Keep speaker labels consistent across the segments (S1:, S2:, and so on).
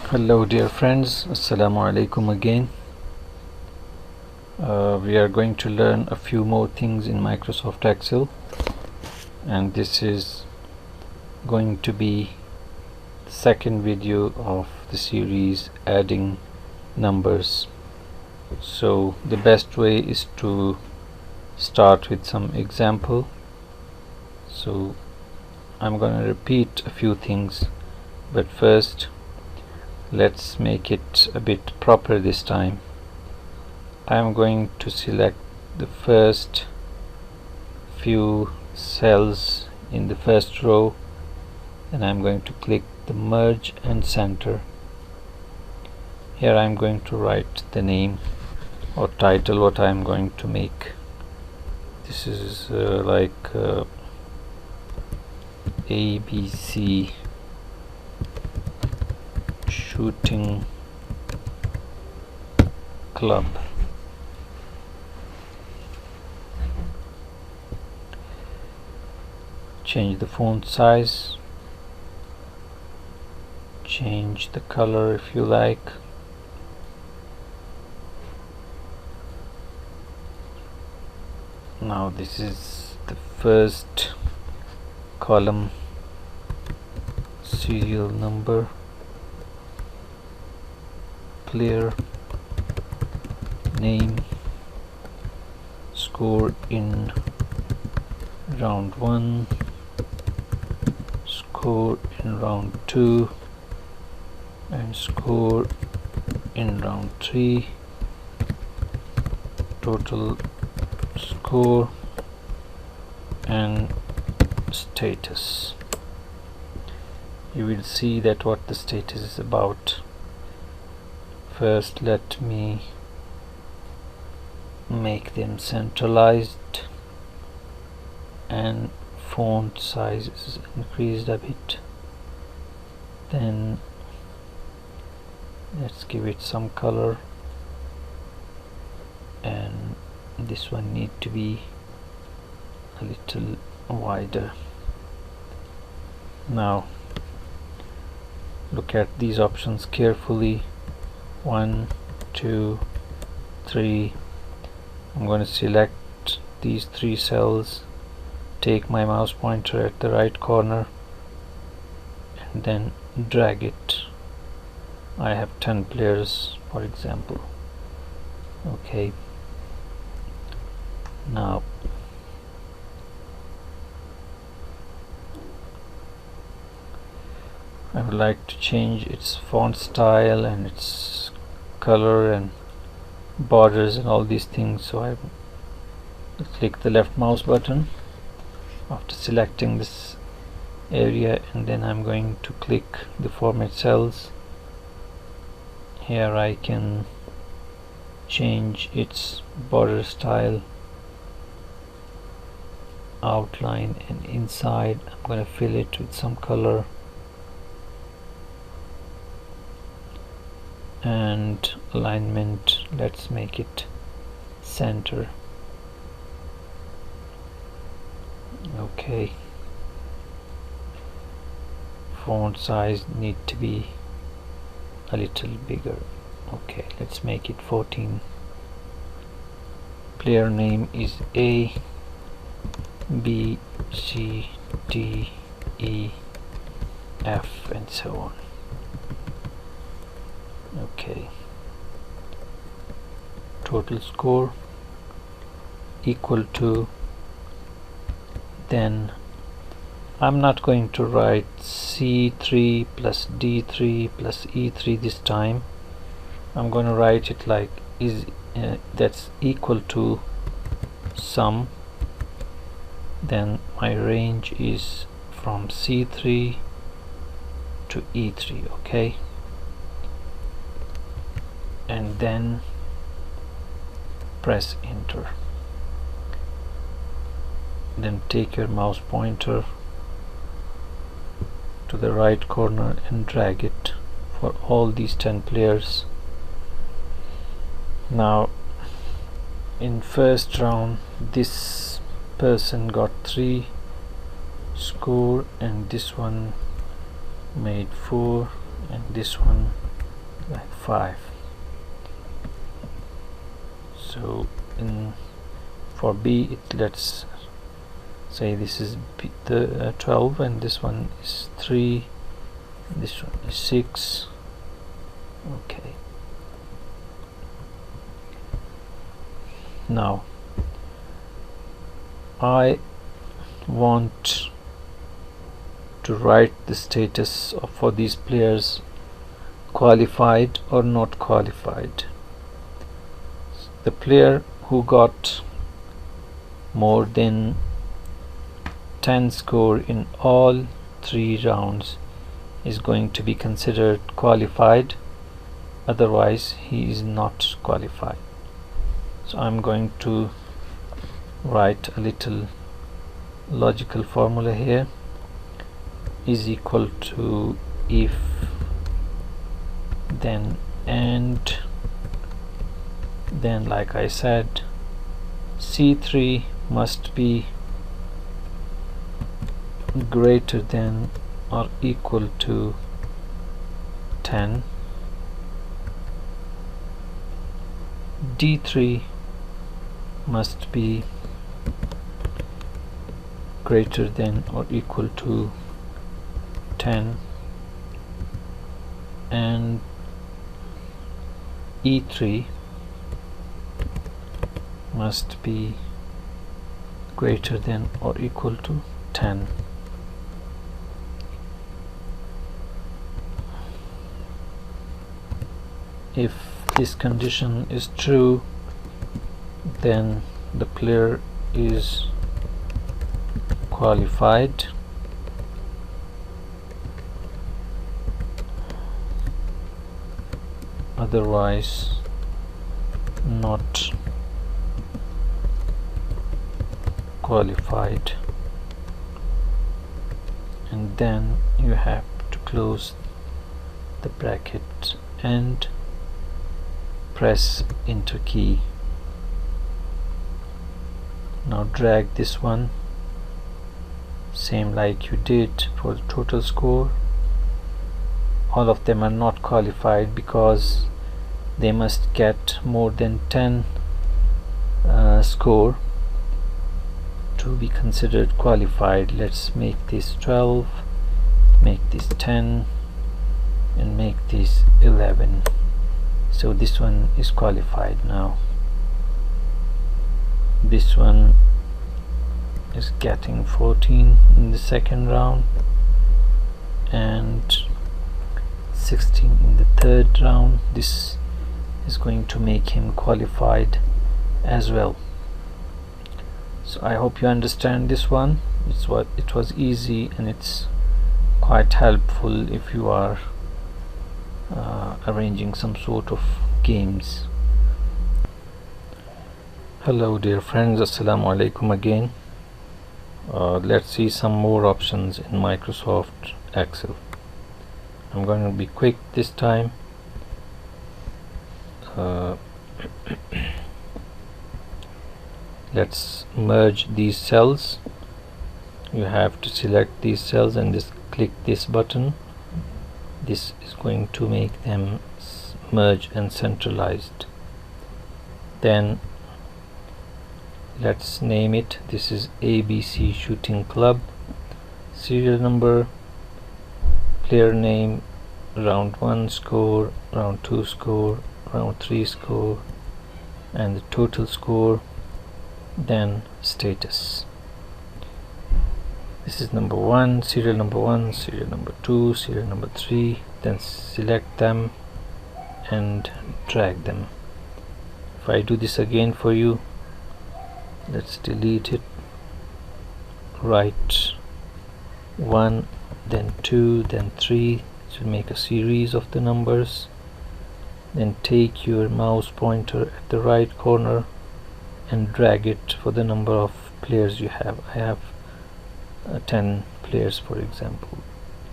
S1: Hello dear friends, Assalamu alaikum again. We are going to learn a few more things in Microsoft Excel, and this is going to be the second video of the series adding numbers. So the best way is to start with some example. So I'm going to repeat a few things, but first let's make it a bit proper this time. I'm going to select the first few cells in the first row, and I'm going to click the merge and center. Here I'm going to write the name or title what I'm going to make. This is like ABC Shooting Club. Change the font size, change the color if you like. Now this is the first column, serial number, player name, score in round 1, score in round 2, and score in round 3, total score, and status. You will see that what the status is about. First let me make them centralized and font size is increased a bit. Then let's give it some color, and this one need to be a little wider. Now look at these options carefully. 1, 2, 3. I'm going to select these 3 cells, take my mouse pointer at the right corner, and then drag it. I have 10 players, for example. Okay, now I would like to change its font style and its color and borders and all these things, so I click the left mouse button after selecting this area, and then I'm going to click the format cells. Here I can change its border style, outline, and inside I'm going to fill it with some color, and alignment, let's make it center. Okay, font size need to be a little bigger. Okay, let's make it 14. Player name is A, B, C, D, E, F, and so on. Okay, total score equal to, then I'm not going to write C3 plus D3 plus E3 this time. I'm going to write it like is that's equal to sum. Then my range is from C3 to E3. Okay, and then press enter. Then take your mouse pointer to the right corner and drag it for all these 10 players. Now in first round this person got 3 score, and this one made 4, and this one like 5. So for B, let's say this is B, the 12, and this one is 3, this one is 6. Okay, now I want to write the status for these players, qualified or not qualified. The player who got more than 10 score in all 3 rounds is going to be considered qualified, otherwise he is not qualified. So I'm going to write a little logical formula here. Is equal to if, then and, then like I said, C3 must be greater than or equal to 10, D3 must be greater than or equal to 10, and E3 must be greater than or equal to 10. If this condition is true, then the player is qualified. Otherwise not qualified. And then you have to close the bracket and press enter key. Now drag this one, same like you did for the total score. All of them are not qualified because they must get more than 10 score to be considered qualified. Let's make this 12, make this 10, and make this 11. So this one is qualified now. This one is getting 14 in the second round and 16 in the third round. This is going to make him qualified as well. So I hope you understand this one. It was easy, and it's quite helpful if you are arranging some sort of games. Hello dear friends, assalamu alaikum again. Let's see some more options in Microsoft Excel. I'm going to be quick this time. Let's merge these cells. You have to select these cells and just click this button. This is going to make them merge and centralized. Then let's name it. This is ABC Shooting Club. Serial number, player name, round 1 score, round 2 score, round 3 score, and the total score. Then status. This is number 1, serial number 1, serial number 2, serial number 3. Then select them and drag them. If I do this again for you, let's delete it. Write 1, then 2, then 3 to make a series of the numbers. Then take your mouse pointer at the right corner and drag it for the number of players you have. I have 10 players, for example.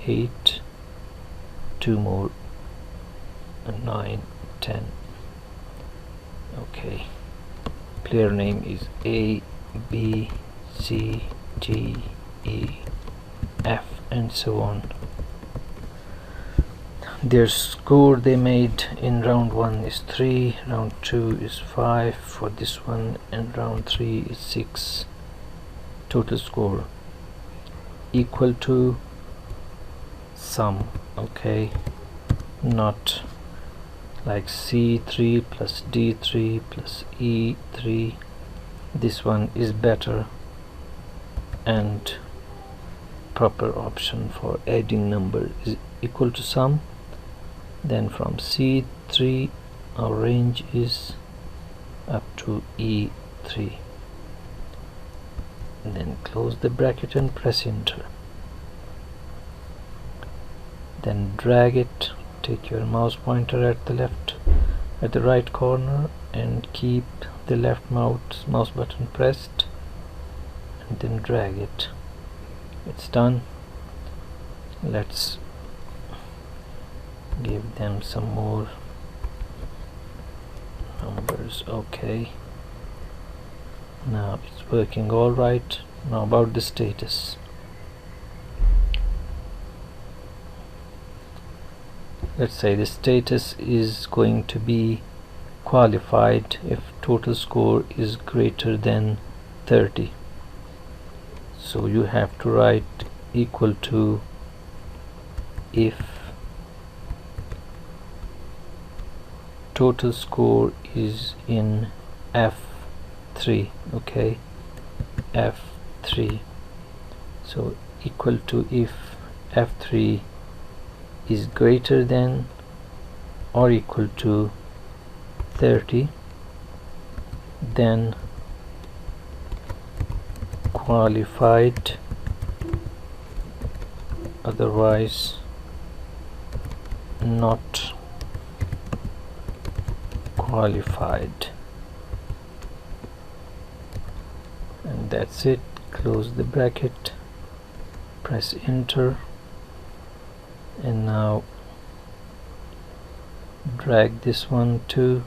S1: 8, 2 more, 9, 10. Okay. Player name is A, B, C, D, E, F, and so on. their score they made in round 1 is 3, round 2 is 5 for this one, and round 3 is 6. Total score equal to sum. Okay, not like C3 plus D3 plus E3. This one is better and proper option for adding number is equal to sum. Then from C3 our range is up to E3. And then close the bracket and press enter. Then drag it, take your mouse pointer at the right corner and keep the left mouse button pressed, and then drag it. It's done. Let's give them some more numbers. Okay, now it's working all right. Now about the status. Let's say the status is going to be qualified if total score is greater than 30. So you have to write equal to if total score is in F3. Okay, F3. So equal to if F3 is greater than or equal to 30, then qualified, otherwise not qualified. And that's it. Close the bracket, press enter, and now drag this one to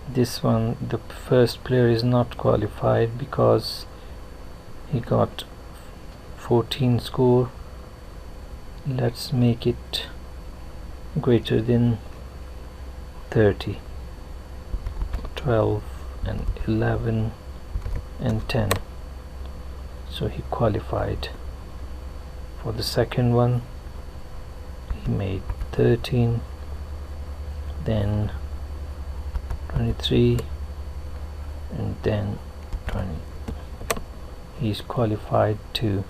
S1: this one. The first player is not qualified because he got 14 score. Let's make it greater than 30. 12 and 11 and 10. So he qualified. For the second one he made 13, then 23, and then 20. He's qualified too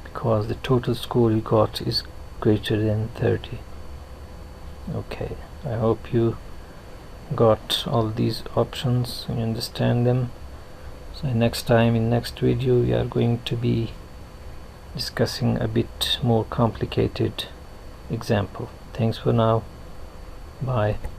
S1: because the total score he got is greater than 30. Okay, I hope you got all these options and you understand them. So next time, in next video, we are going to be discussing a bit more complicated example. Thanks for now. Bye.